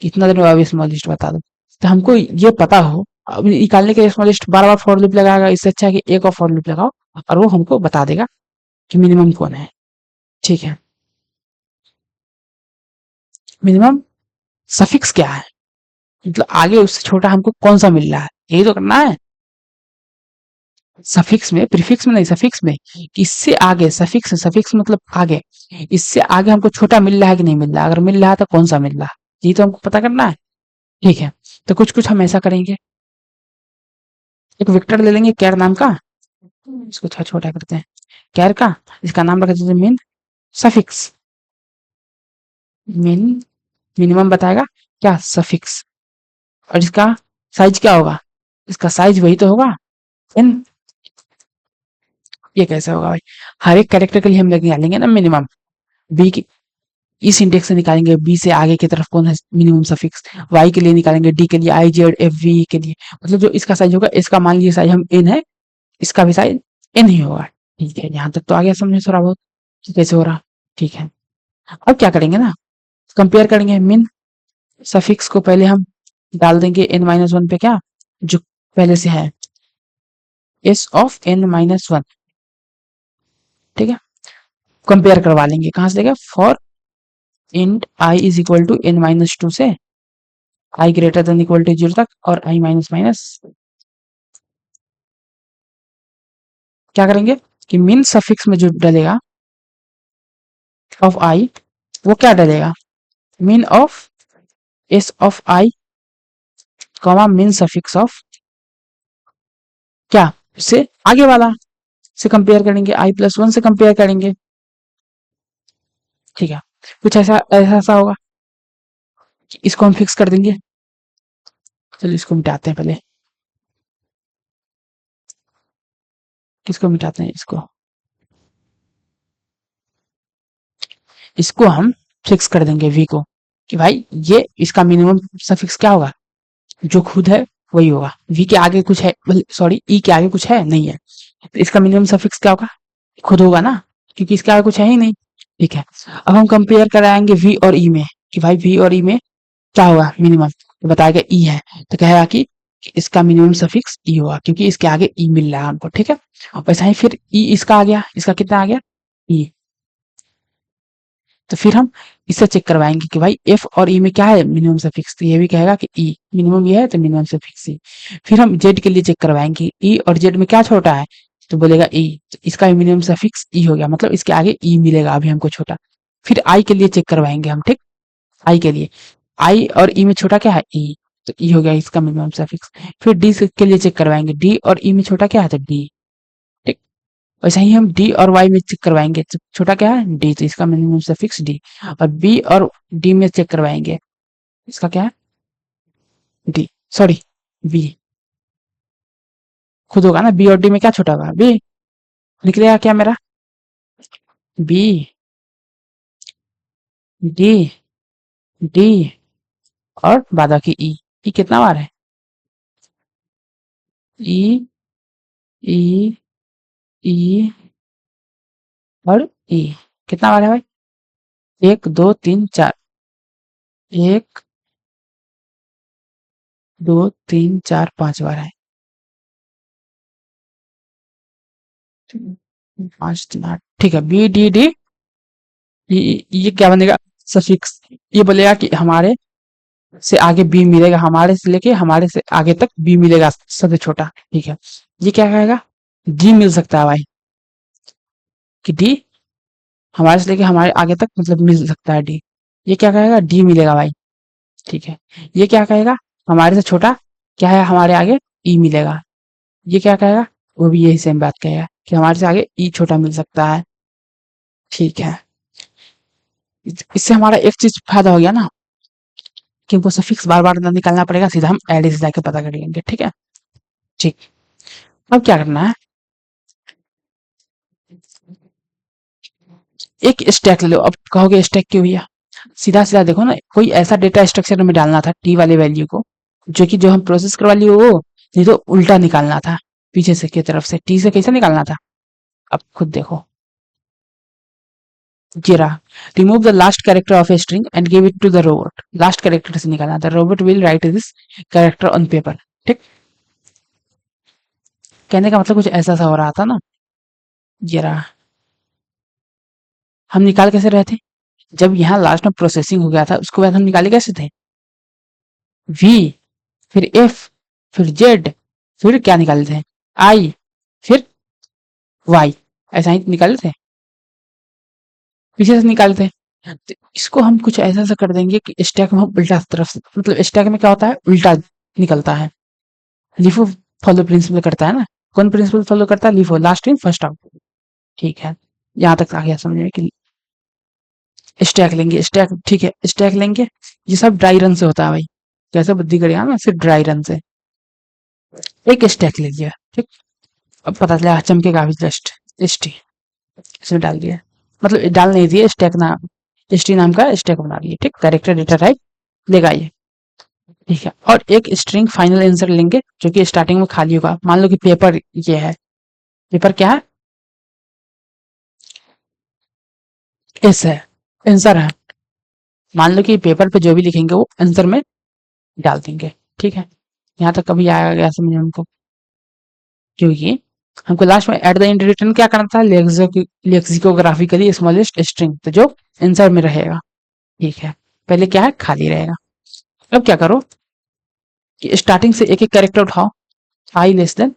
कि इतना देर में अब स्मॉलेस्ट बता दो, तो हमको ये पता हो, अब निकालने के लिए smallest bar bar for loop लगाएगा, इससे अच्छा है कि एक और फॉर लूप लगाओ और वो हमको बता देगा कि मिनिमम कौन है, ठीक है। मिनिमम सफिक्स क्या है, मतलब आगे उससे छोटा हमको कौन सा मिल रहा है, यही तो करना है। सफिक्स में, प्रीफिक्स में नहीं, सफिक्स में, इससे आगे, सफिक्स सफिक्स मतलब आगे, इससे आगे हमको छोटा मिल रहा है कि नहीं मिल रहा है, अगर मिल रहा है तो कौन सा मिल रहा है, ये तो हमको पता करना है, ठीक है। तो कुछ कुछ हम ऐसा करेंगे, एक वेक्टर ले लेंगे कैर नाम का, इसको थोड़ा छोटा करते हैं, कैर का, इसका नाम रख देते हैं मिन सफिक्स, मिन मिनिमम बताएगा क्या, सफिक्स, और इसका साइज क्या होगा, इसका साइज वही तो होगा एन, ये कैसे होगा भाई, हर एक कैरेक्टर के लिए हम लेके निकालेंगे ना मिनिमम, बी की इस इंडेक्स से निकालेंगे, बी से आगे की तरफ कौन है मिनिमम सफिक्स, वाई के लिए निकालेंगे, डी के लिए, आई जेड एफ वी के लिए, मतलब जो इसका साइज होगा, इसका मान लीजिए साइज हम एन है, इसका भी साइज एन ही होगा, ठीक है, यहाँ तक तो आ गया समझे थोड़ा बहुत कि कैसे हो रहा, ठीक है। अब क्या करेंगे ना, कंपेयर करेंगे, मिन सफिक्स को पहले हम डाल देंगे n माइनस वन पे, क्या जो पहले से है s of n minus one, ठीक है, कंपेयर करवा लेंगे, कहाँ से लेंगे, for int i is equal to n minus two से i greater than equal to zero तक, और i माइनस माइनस, क्या करेंगे कि मिन सफिक्स में जो डलेगा ऑफ i, वो क्या डलेगा, मिन of s of i comma मिन सफिक्स ऑफ क्या, उससे आगे वाला से कंपेयर करेंगे, i प्लस वन से कंपेयर करेंगे, ठीक है। कुछ ऐसा ऐसा ऐसा होगा कि इसको हम फिक्स कर देंगे, चलो इसको मिटाते हैं पहले। किसको मिटाते हैं? इसको। इसको हम फिक्स कर देंगे वी को, कि भाई ये इसका मिनिमम सफिक्स क्या होगा, जो खुद है वही होगा। वी के आगे कुछ है, सॉरी ई के आगे कुछ है नहीं है, तो इसका मिनिमम सफिक्स क्या होगा, खुद होगा ना, क्योंकि इसके आगे कुछ है ही नहीं। ठीक है। अब हम कंपेयर कराएंगे वी और ई में, कि भाई वी और ई में क्या होगा मिनिमम, तो बताएगा ई है, तो कहेगा कि इसका मिनिमम सफिक्स ई होगा, क्योंकि इसके आगे ई मिल रहा है हमको। ठीक है। और वैसा ही फिर ई इसका आ गया, इसका कितना आ गया ई, तो फिर हम इससे चेक करवाएंगे कि भाई एफ और ई में क्या है मिनिमम सफिक्स, तो ये भी कहेगा कि ई मिनिमम ये है, तो मिनिमम सफिक्स ई। फिर हम जेड के लिए चेक करवाएंगे ई और जेड में क्या छोटा है, तो बोलेगा ई, तो इसका मिनिमम सफिक्स ई हो गया, मतलब इसके आगे ई मिलेगा अभी हमको छोटा। फिर आई के लिए चेक करवाएंगे हम, ठीक। आई के लिए, आई और ई में छोटा क्या है ई, तो ई हो गया इसका मिनिमम सफिक्स। फिर डी के लिए चेक करवाएंगे, डी और ई में छोटा क्या है, तो डी। ठीक। वैसे ही हम डी और वाई में चेक करवाएंगे, तो छोटा क्या है डी, तो इसका मिनिमम सफिक्स डी। और बी और डी में चेक करवाएंगे, इसका क्या है डी, सॉरी बी, खुद होगा ना, बी और डी में क्या छोटा होगा बी, निकलेगा क्या मेरा बी, डी, डी और बाद की ई। ई कितना बार है, ई, ई, ई और ई कितना बार है भाई, एक दो तीन चार, एक दो तीन चार पांच बार है, पांच तीन आठ। ठीक है, बी डी डी, ये क्या बनेगा सफिक्स, ये बोलेगा कि हमारे से आगे बी मिलेगा, हमारे से लेके हमारे से आगे तक बी मिलेगा सबसे छोटा। ठीक है। ये क्या कहेगा, डी मिल सकता है भाई, कि डी हमारे से लेके हमारे आगे तक मतलब मिल सकता है डी। ये क्या कहेगा, डी मिलेगा भाई। ठीक है। ये क्या कहेगा, हमारे से छोटा क्या है हमारे आगे ई मिलेगा। ये क्या कहेगा, वो भी यही सेम बात कहेगा कि हमारे से आगे ई छोटा मिल सकता है। ठीक है। इससे हमारा एक चीज फायदा हो गया ना, कि हमको सफिक्स बार बार ना निकालना पड़ेगा, सीधा हम एडिस जाके पता कर लेंगे। ठीक है। ठीक। अब क्या करना है, एक स्टैक ले लो। अब कहोगे स्टैक क्यों भैया, सीधा सीधा देखो ना, कोई ऐसा डेटा स्ट्रक्चर में डालना था टी वाले वैल्यू को, जो कि जो हम प्रोसेस करवा लिए वो, नहीं तो उल्टा निकालना था, पीछे से की तरफ से टी से कैसे निकालना था, अब खुद देखो। ये रहा, remove the last character of a string and give it to the robot. Last character से निकालना था, robot will write this character on paper. ठीक। कहने का मतलब कुछ ऐसा सा हो रहा था ना। ये रहा, हम निकाल कैसे रहे थे, जब यहाँ लास्ट में प्रोसेसिंग हो गया था उसके बाद हम निकाले कैसे थे, वी, फिर एफ, फिर जेड, फिर क्या निकाले थे आई, फिर वाई, ऐसा ही निकाले थे, पीछे से निकाले थे। तो इसको हम कुछ ऐसा सा कर देंगे कि स्टैक में हम उल्टा तरफ से, मतलब स्टैक में क्या होता है उल्टा निकलता है, लिफो फॉलो प्रिंसिपल करता है ना, कौन प्रिंसिपल फॉलो करता है, LIFO last in first out. ठीक है। यहाँ तक आ गया समझ में कि स्टैक लेंगे, स्टैक ठीक है, स्टैक लेंगे। ये सब ड्राई रन से होता है भाई, कैसे बुद्धि करेगा ना, सिर्फ ड्राई रन से एक स्टैक ले लिया। ठीक। अब पता चला चमकेगा अभी जस्ट एस टी, इसमें डाल दिया, मतलब डाल नहीं दिए, स्टैक नाम एस टी नाम का स्टैक बना दिए। ठीक। कैरेक्टर डेटा टाइप लेगा ये। ठीक है। और एक स्ट्रिंग फाइनल आंसर लेंगे जो कि स्टार्टिंग में खाली होगा, मान लो कि पेपर ये है, पेपर क्या है एस है, आंसर है, मान लो कि पेपर पे जो भी लिखेंगे वो आंसर में डाल देंगे। ठीक है। यहाँ तक कभी आया गया समझ में हमको, क्योंकि हमको लास्ट में एट द एंड रिटर्न क्या करना था, लेक्सिकोग्राफिकली स्मॉलेस्ट स्ट्रिंग, तो जो आंसर में रहेगा। ठीक है। पहले क्या है खाली रहेगा। अब क्या करो कि स्टार्टिंग से एक एक कैरेक्टर उठाओ, आई लेस देन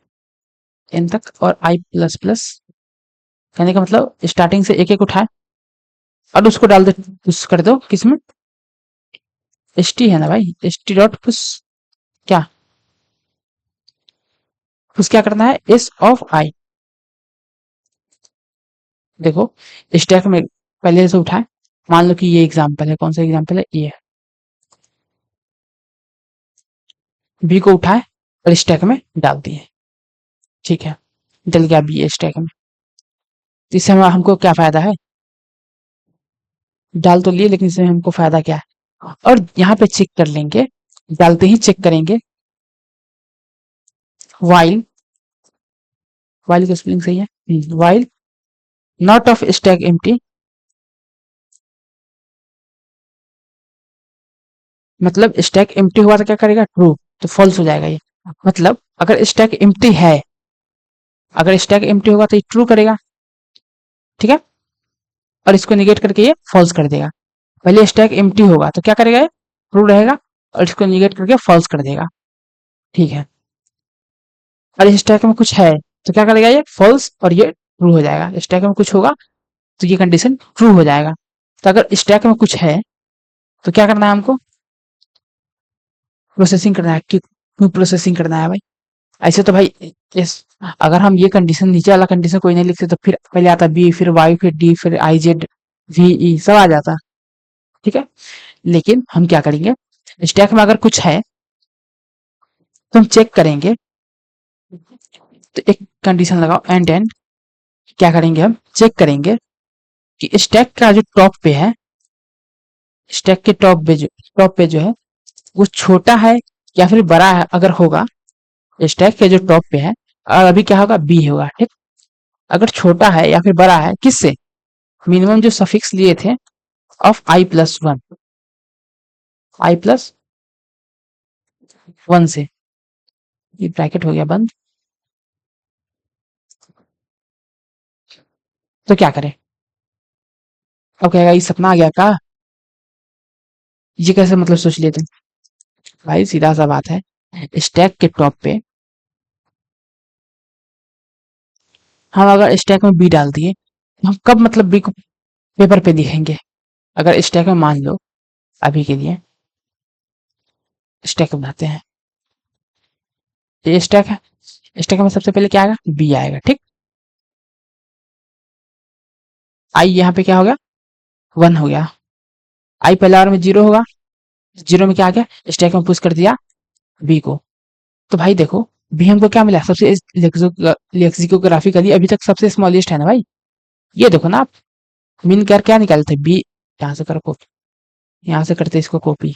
एन तक और आई प्लस प्लस, कहने का मतलब स्टार्टिंग से एक एक उठाए और उसको डाल दे, पुश कर दो किसमें, एस टी है ना भाई, एस टी डॉट पुश, क्या पुश क्या करना है, एस ऑफ आई। देखो स्टैक में पहले से उठाए, मान लो कि ये एग्जांपल है, कौन सा एग्जांपल है ये, बी को उठाए और स्टैक में डाल दिए, ठीक है, डल गया बी स्टैक में। तो इससे हमको क्या फायदा है, डाल तो लिए लेकिन इससे हमको फायदा क्या है। और यहाँ पे चेक कर लेंगे, डालते ही चेक करेंगे, वाइल, वाइल का स्पेलिंग सही है, while not of stack empty, मतलब स्टैक एम्प्टी हुआ तो क्या करेगा, ट्रू, तो फॉल्स हो जाएगा ये। मतलब अगर स्टैक एम्प्टी है, अगर स्टैक एम्प्टी होगा तो ये ट्रू करेगा, ठीक है, और इसको निगेट करके ये फॉल्स कर देगा। पहले स्टैक एम्प्टी होगा तो क्या करेगा, ये ट्रू रहेगा, और इसको निगेट करके फॉल्स कर देगा, ठीक है। और इस स्टैक में कुछ है तो क्या करेगा, ये फॉल्स और ये ट्रू हो जाएगा। स्टैक में कुछ होगा तो ये कंडीशन ट्रू हो जाएगा। तो अगर स्टैक में कुछ है तो क्या करना है हमको, प्रोसेसिंग करना है। क्यों प्रोसेसिंग करना है भाई, ऐसे तो भाई इस, अगर हम ये कंडीशन, नीचे वाला कंडीशन कोई नहीं लिखते तो फिर पहले आता बी, फिर वाई, फिर डी, फिर आई जेड वी ई सब आ जाता, ठीक है। लेकिन हम क्या करेंगे, स्टैक में अगर कुछ है तो हम चेक करेंगे, तो एक कंडीशन लगाओ एंड एंड, क्या करेंगे हम चेक करेंगे कि स्टैक का जो टॉप पे है, स्टैक के टॉप पे जो है वो छोटा है या फिर बड़ा है। अगर होगा स्टैक के जो टॉप पे है, और अभी क्या होगा, बी होगा, ठीक। अगर छोटा है या फिर बड़ा है किससे, मिनिमम जो सफिक्स लिए थे ऑफ i+1, i+1 से, ये ब्रैकेट हो गया बंद, तो क्या करें, अब कहेगा ये सपना आ गया का, ये कैसे मतलब सोच लिए तुम, भाई सीधा सा बात है, स्टैक के टॉप पे हम अगर स्टैक में बी डाल दिए, तो हम कब मतलब बी को पेपर पे दिखेंगे, अगर स्टैक में मान लो, अभी के लिए स्टैक बनाते हैं, ये स्टैक है, स्टैक में सबसे पहले क्या आएगा, बी आएगा, ठीक। आई यहाँ पे क्या हो गया, 1 हो गया, आई पहले बार में 0 होगा, 0 में क्या आ गया, स्टैक में पुश कर दिया बी को। तो भाई देखो, बी हमको क्या मिला, सबसे लेक्सिकोग्राफिकली अभी तक सबसे स्मॉलेस्ट है ना भाई, ये देखो ना आप, मिन कर क्या निकालते बी, यहाँ से करो कॉपी, यहाँ से करते इसको कॉपी,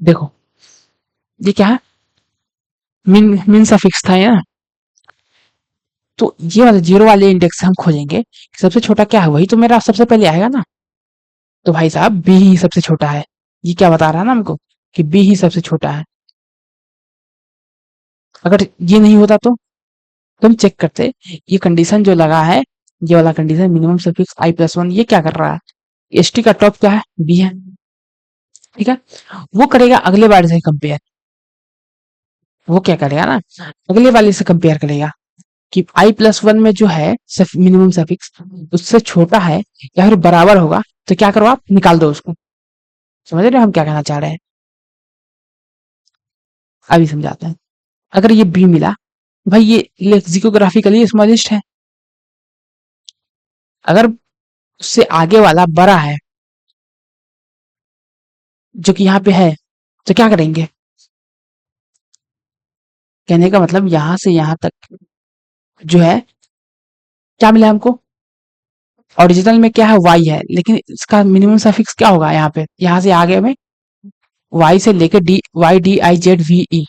देखो ये क्या है, मिन मिन सफिक्स था ये ना, तो ये वाले 0 वाले इंडेक्स से हम खोजेंगे कि सबसे छोटा क्या है, वही तो मेरा सबसे पहले आएगा ना। तो भाई साहब बी ही सबसे छोटा है, ये क्या बता रहा है ना हमको, कि बी ही सबसे छोटा है। अगर ये नहीं होता तो हम चेक करते, ये कंडीशन जो लगा है, ये वाला कंडीशन मिनिमम सफिक्स i+1, ये क्या कर रहा है, एस टी का टॉप क्या है, बी है, ठीक है। वो करेगा अगले बार से कंपेयर, वो क्या करेगा ना, अगले वाले से कंपेयर करेगा कि i+1 में जो है मिनिमम सफिक्स उससे छोटा है या फिर बराबर होगा, तो क्या करो आप निकाल दो उसको। समझ रहे हो हम क्या कहना चाह रहे हैं, अभी समझाते हैं। अगर ये बी मिला, भाई ये लेक्सिकोग्राफिकली स्मॉलेस्ट है, अगर उससे आगे वाला बड़ा है जो कि यहाँ पे है, तो क्या करेंगे, कहने का मतलब यहां से यहां तक जो है क्या मिला हमको, ओरिजिनल में क्या है, वाई है, लेकिन इसका मिनिमम सफिक्स क्या होगा, यहाँ पे यहाँ से आगे में वाई से लेकर D, Y D I Z V E,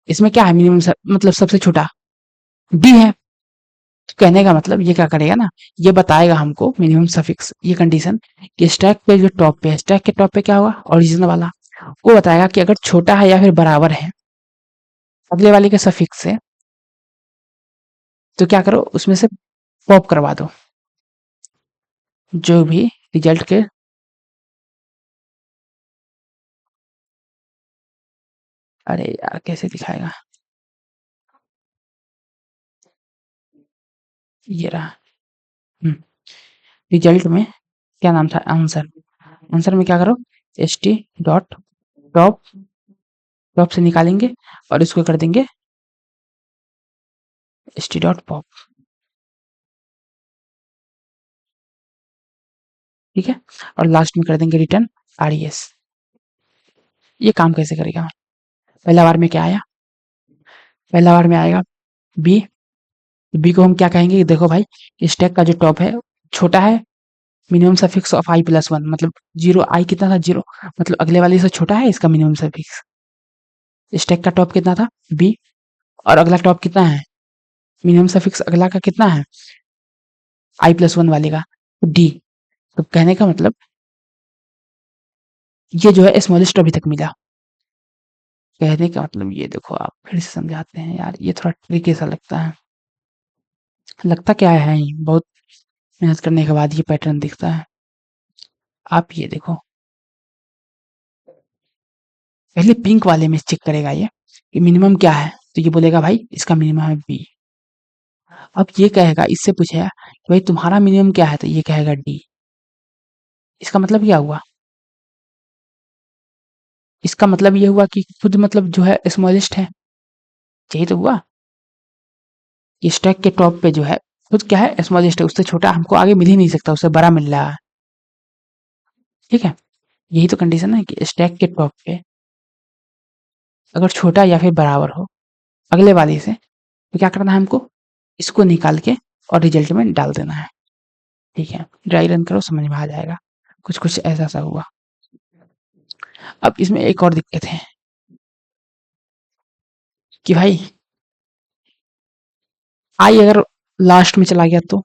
इसमें क्या है मिनिमम, मतलब सबसे छोटा डी है। तो कहने का मतलब ये क्या करेगा ना, ये बताएगा हमको मिनिमम सफिक्स, ये कंडीशन कि स्टैक पे जो टॉप पे है, स्टैक के टॉप पे क्या होगा, ओरिजिनल वाला, वो बताएगा कि अगर छोटा है या फिर बराबर है अगले वाले के सफिक्स से, तो क्या करो उसमें से पॉप करवा दो जो भी रिजल्ट के, अरे यार कैसे दिखाएगा, ये रहा, रिजल्ट में क्या नाम था, आंसर, आंसर में क्या करो, S T dot top, top से निकालेंगे और इसको कर देंगे एस टी डॉट पॉप, ठीक है, और लास्ट में कर देंगे रिटर्न RES। ये काम कैसे करेगा? पहला बार में क्या आया? पहला बार में आएगा बी। बी को हम क्या कहेंगे कि देखो भाई, स्टैक का जो टॉप है छोटा है, मिनिमम सफिक्स ऑफ i+1, मतलब जीरो। आई कितना था? जीरो, मतलब अगले वाले से छोटा है इसका मिनिमम सफिक्स। स्टैक का टॉप कितना था? बी। और अगला टॉप कितना है? मिनिमम सफिक्स अगला का कितना है? i+1 वाले का डी। तो कहने का मतलब ये जो है स्मॉलेस्ट अभी तक मिला। कहने का मतलब ये देखो, आप फिर से समझाते हैं यार, ये थोड़ा ट्रिकी सा लगता है। लगता क्या है, बहुत मेहनत करने के बाद ये पैटर्न दिखता है। आप ये देखो, पहले पिंक वाले में चेक करेगा ये कि मिनिमम क्या है, तो ये बोलेगा भाई इसका मिनिमम है बी। अब ये कहेगा, इससे पूछेगा कि भाई तुम्हारा मिनिमम क्या है, तो ये कहेगा डी। इसका मतलब क्या हुआ? इसका मतलब ये हुआ कि खुद मतलब जो है स्मॉलेस्ट है। यही तो हुआ कि स्टैक के टॉप पे जो है खुद क्या है? स्मॉलेस्ट है, उससे छोटा हमको आगे मिल ही नहीं सकता, उससे बड़ा मिल रहा है। ठीक है, यही तो कंडीशन है कि स्टैक के टॉप पे अगर छोटा या फिर बराबर हो अगले वाले से, तो क्या करना है हमको? इसको निकाल के और रिजल्ट में डाल देना है। ठीक है, ड्राई रन करो, समझ में आ जाएगा। कुछ कुछ ऐसा सा हुआ। अब इसमें एक और दिक्कत है कि भाई आई अगर लास्ट में चला गया तो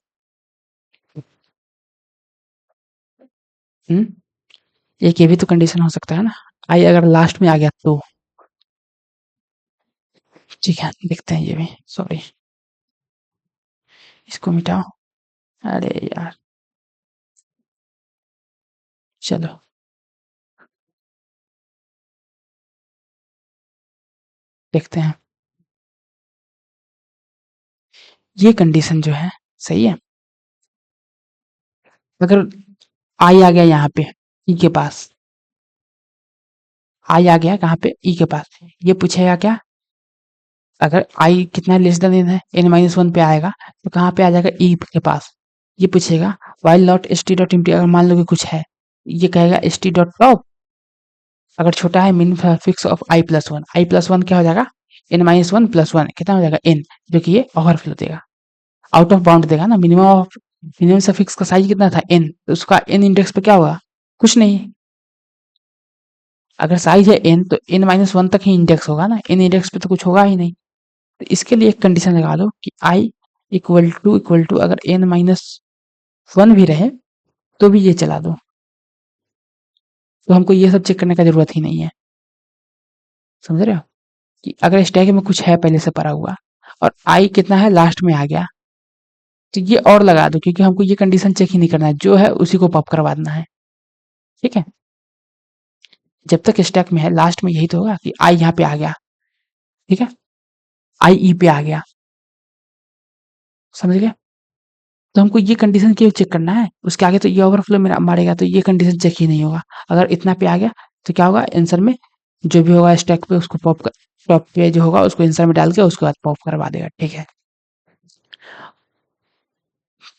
हम्म एक ये भी तो कंडीशन हो सकता है ना, आई अगर लास्ट में आ गया तो। ठीक है, देखते हैं ये भी। सॉरी, इसको मिटाओ। अरे यार, चलो देखते हैं। ये कंडीशन जो है सही है। अगर आई आ गया यहाँ पे ई के पास, आई आ गया कहाँ पे? ई के पास। ये पूछेगा क्या? अगर आई कितना लेस देन एन है, n-1 पे आएगा, तो कहाँ पे आ जाएगा? ई के पास। ये पूछेगा while not st dot empty, अगर मान लो कि कुछ है, ये कहेगा st डॉट टॉप। अगर छोटा है मिन फिक्स ऑफ i+1, i+1 क्या हो जाएगा? n-1+1 कितना हो जाएगा? n, जो कि ये ओवरफ्लो देगा, आउट ऑफ बाउंड देगा ना। मिनिमम ऑफ मिनिमम सफिक्स का साइज कितना था? n, तो उसका n इंडेक्स पे क्या होगा? कुछ नहीं। अगर साइज है n तो n-1 तक ही इंडेक्स होगा ना, n इंडेक्स पे तो कुछ होगा ही नहीं। तो इसके लिए एक कंडीशन लगा दो कि i इक्वल टू अगर n-1 भी रहे तो भी ये चला दो, तो हमको ये सब चेक करने का जरूरत ही नहीं है। समझ रहे हो कि अगर स्टैक में कुछ है पहले से पड़ा हुआ और i कितना है लास्ट में आ गया, तो ये और लगा दो, क्योंकि हमको ये कंडीशन चेक ही नहीं करना है, जो है उसी को पॉप करवा देना है। ठीक है, जब तक स्टैक में है लास्ट में यही तो होगा कि आई यहाँ पे आ गया। ठीक है, आई ई पे आ गया। समझ गए? तो हमको ये कंडीशन क्यों चेक करना है? उसके आगे तो ये ओवरफ्लो मेरा मारेगा, तो ये कंडीशन चेक ही नहीं होगा। अगर इतना पे आ गया तो क्या होगा? आंसर में जो भी होगा स्टैक पे उसको पॉप कर, टॉप पे जो होगा उसको आंसर में डाल के उसके बाद पॉप करवा देगा। ठीक है,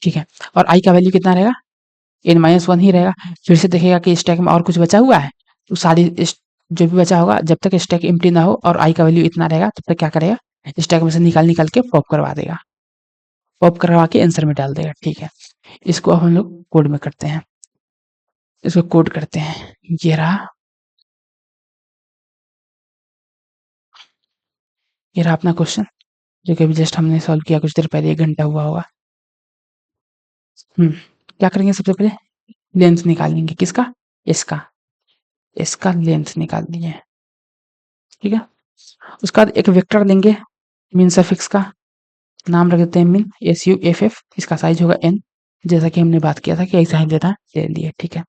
ठीक है। और आई का वैल्यू कितना रहेगा? n-1 ही रहेगा। फिर से देखेगा कि स्टैक में और कुछ बचा हुआ है, तो सारी जो भी बचा होगा, जब तक स्टैक एम्प्टी ना हो और आई का वैल्यू इतना रहेगा, तब तक क्या करेगा? स्टैक में से निकाल निकाल के पॉप करवा देगा, पॉप करवा के आंसर में डाल देगा। ठीक है, इसको अब हम लोग कोड में करते हैं। इसको कोड करते हैं। ये रहा, ये रहा अपना क्वेश्चन, जो कि अभी जस्ट हमने सॉल्व किया कुछ देर पहले, 1 घंटा हुआ होगा। क्या करेंगे? सबसे पहले लेंथ निकालेंगे। किसका? इसका। इसका लेंथ निकाल दिए। ठीक है, उसके बाद एक वेक्टर लेंगे मीन सफिक्स का, नाम रख देते हैं मीन, SUFF। इसका साइज होगा n, जैसा कि हमने बात किया था कि ऐसा ही लेना है, ले लिए। ठीक है,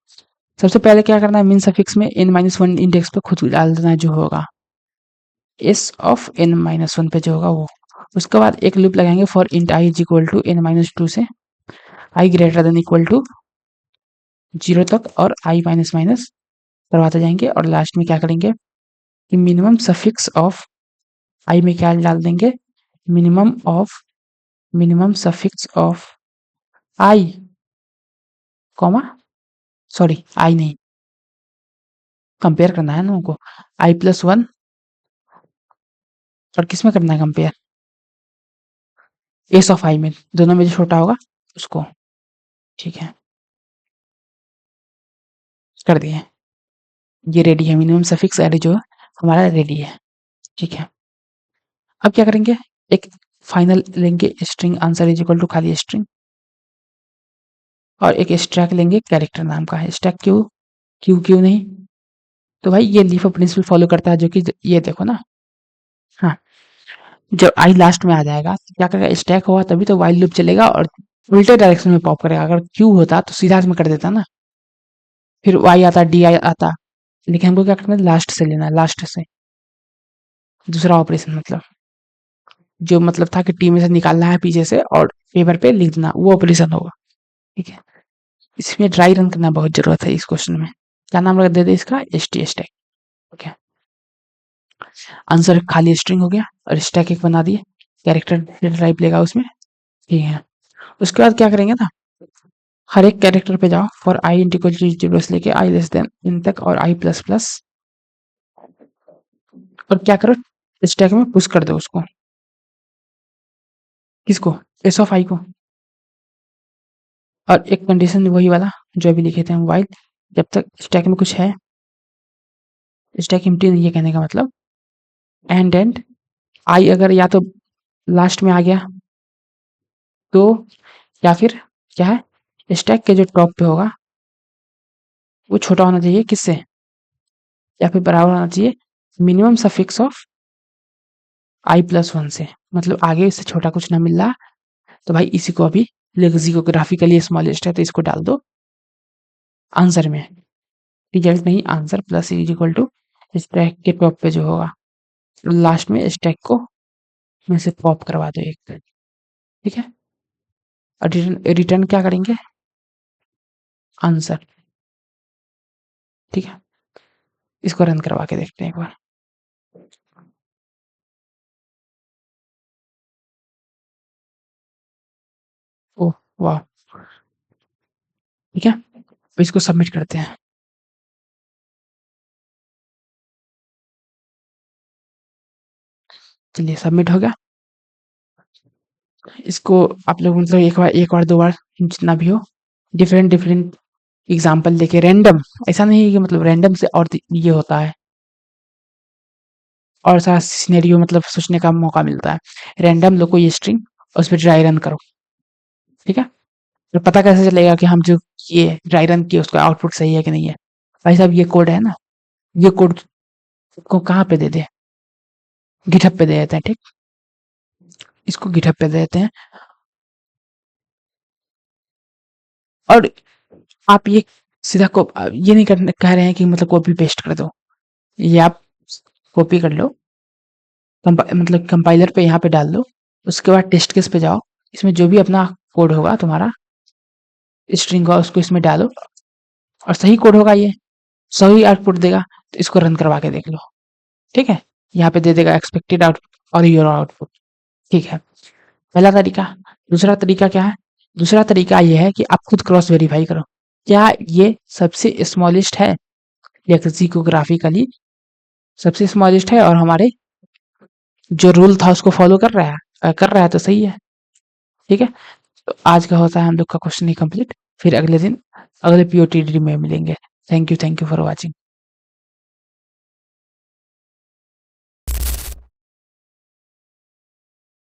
सबसे पहले क्या करना है? मीन सफिक्स में n-1 इंडेक्स पे खुद डाल देना है, जो होगा s ऑफ n-1 पे जो होगा वो। उसके बाद एक लूप लगाएंगे for int i is equal to n-2 से i greater than equal to 0 तक, और i माइनस माइनस करवाते जाएंगे, और लास्ट में क्या करेंगे कि मिनिमम सफिक्स ऑफ i में क्या डाल देंगे? Minimum suffix of i, comma sorry I नहीं, कंपेयर करना है ना हमको, i+1 और किसमें करना है कंपेयर, एस ऑफ आई में, दोनों में जो छोटा होगा उसको। ठीक है, कर दिए, ये रेडी है, मिनिमम सफिक्स एरे जो है हमारा रेडी है। ठीक है, अब क्या करेंगे, एक फाइनल लेंगे string answer is equal to खाली स्ट्रिंग, और एक स्टैक लेंगे कैरेक्टर नाम का है, स्टैक क्यों, क्यों नहीं, तो भाई ये लीफ प्रिंसिपल फॉलो करता है, जो कि ये देखो ना, हाँ, जब आई लास्ट में आ जाएगा तो क्या करेगा, स्टैक होगा तभी तो वाइल लूप चलेगा और उल्टे डायरेक्शन में पॉप करेगा, अगर क्यू होता तो सीधा इसमें कर देता ना, फिर वाई आता डी आई आता, लेकिन हमको क्या करना है, लास्ट से लेना है, लास्ट से दूसरा ऑपरेशन, मतलब जो मतलब था कि टी में से निकालना है पीछे से और पेपर पे लिख देना, वो ऑपरेशन होगा। ठीक है, इसमें ड्राई रन करना बहुत जरूरत है इस क्वेश्चन में, क्या नाम रख दे दे इसका, S T stack. Okay, answer खाली स्ट्रिंग हो गया और स्टैक एक बना दिए, कैरेक्टर टाइप लेगा उसमें। ठीक है, उसके बाद क्या करेंगे ना, हर एक कैरेक्टर पे जाओ, for I int equal to zero से लेके आई लेस देन इन तक और आई प्लस प्लस, और क्या करो, स्टैक में पुश कर दो उसको, किसको, एस ऑफ आई को, और एक कंडीशन वही वाला जो अभी लिखे थे हम, वाइल जब तक स्टैक में कुछ है, स्टैक एम्प्टी नहीं है कहने का मतलब, एंड आई अगर या तो लास्ट में आ गया तो, या फिर क्या है, स्टैक के जो टॉप पे होगा वो छोटा होना चाहिए किससे, या फिर बराबर होना चाहिए मिनिमम सफिक्स ऑफ i+1 से, मतलब आगे इससे छोटा कुछ ना मिल रहा, तो भाई इसी को अभी लेक्सिकोग्राफिकली स्मॉलेस्ट है तो इसको डाल दो आंसर में, रिजल्ट नहीं answer, plus is equal to stack के टॉप पे जो होगा, लास्ट में स्टैक को में से पॉप करवा दो एक। ठीक है, और रिटर्न रिटर्न क्या करेंगे, आंसर। ठीक है, इसको रन करवा के देखते हैं एक बार। ओह वाह, ठीक है, तो इसको सबमिट करते हैं। चलिए सबमिट हो गया, इसको आप लोग मतलब एक बार दो बार जितना भी हो, डिफरेंट डिफरेंट एग्जाम्पल लेके रैंडम, ऐसा नहीं है कि मतलब रैंडम से और ये होता है, और सारा सिनेरियो मतलब सोचने का मौका मिलता है, रैंडम लो कोई स्ट्रिंग और उस पर ड्राई रन करो। ठीक है, तो पता कैसे चलेगा कि हम जो किए ड्राई रन किए उसका आउटपुट सही है कि नहीं है, भाई साहब ये कोड है ना, ये कोड को कहाँ पे दे दे, गिटहब पे दे देते हैं। ठीक, इसको गिटहब पे दे देते हैं, और आप ये सीधा को ये नहीं करने कह रहे हैं कि मतलब कॉपी पेस्ट कर दो, ये आप कॉपी कर लो, मतलब कंपाइलर पे यहाँ पे डाल दो, उसके बाद टेस्ट केस पे जाओ, इसमें जो भी अपना कोड होगा तुम्हारा स्ट्रिंग का उसको इसमें डालो, और सही कोड होगा ये, सही आउटपुट देगा, तो इसको रन करवा के देख लो। ठीक है, यहाँ पे दे देगा एक्सपेक्टेड आउटपुट और योर आउटपुट। ठीक है, पहला तरीका। दूसरा तरीका क्या है, दूसरा तरीका ये है कि आप खुद क्रॉस वेरीफाई करो, क्या ये सबसे स्मॉलेस्ट है, लेक्सिकोग्राफिकली सबसे स्मॉलेस्ट है और हमारे जो रूल था उसको फॉलो कर रहा है, कर रहा है तो सही है। ठीक है, तो आज का होता है हम लोग का क्वेश्चन ही कंप्लीट, फिर अगले दिन अगले पीओटीडी में मिलेंगे। Thank you for watching.